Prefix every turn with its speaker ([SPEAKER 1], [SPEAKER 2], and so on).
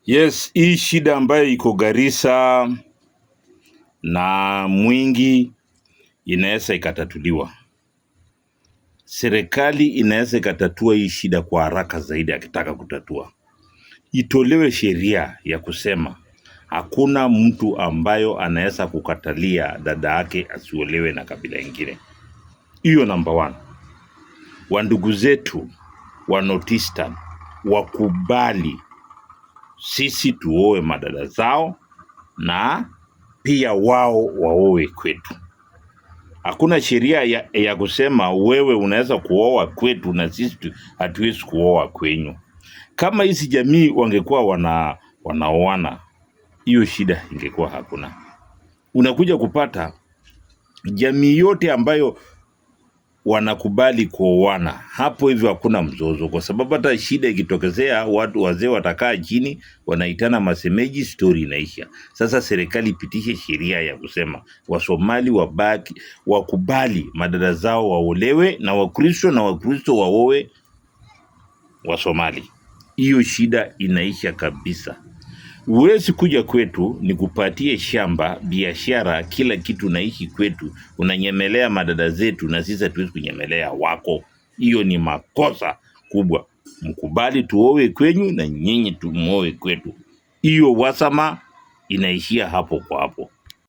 [SPEAKER 1] Yes, hii shida ambayo iko Garissa na Mwingi inaweza ikatatuliwa. Serikali inaweza ikatatua hii shida kwa haraka zaidi akitaka kutatua. Itolewe sheria ya kusema hakuna mtu ambayo anaweza kukatalia dada yake asiolewe na kabila ingine. Hiyo number one. Wandugu zetu wa North Eastern wakubali sisi tuoe madada zao na pia wao waoe kwetu. Hakuna sheria ya kusema wewe unaweza kuoa kwetu na sisi hatuwezi kuoa kwenyu. Kama hizi jamii wangekuwa wanaoana, hiyo shida ingekuwa hakuna. Unakuja kupata jamii yote ambayo wanakubali kuoana, hapo hivyo hakuna mzozo, kwa sababu hata shida ikitokezea watu wazee watakaa chini, wanaitana masemeji, story inaisha. Sasa serikali ipitishe sheria ya kusema Wasomali wakubali madada zao waolewe na Wakristo waoe Wasomali. Hiyo shida inaisha kabisa. Huwezi kuja kwetu nikupatie shamba, biashara, kila kitu, naishi kwetu, unanyemelea madada zetu na sisi hatuwezi kunyemelea wako. Hiyo ni makosa kubwa. Mkubali tuowe kwenyu na nyinyi tumuoe kwetu. Hiyo wasama inaishia hapo kwa hapo.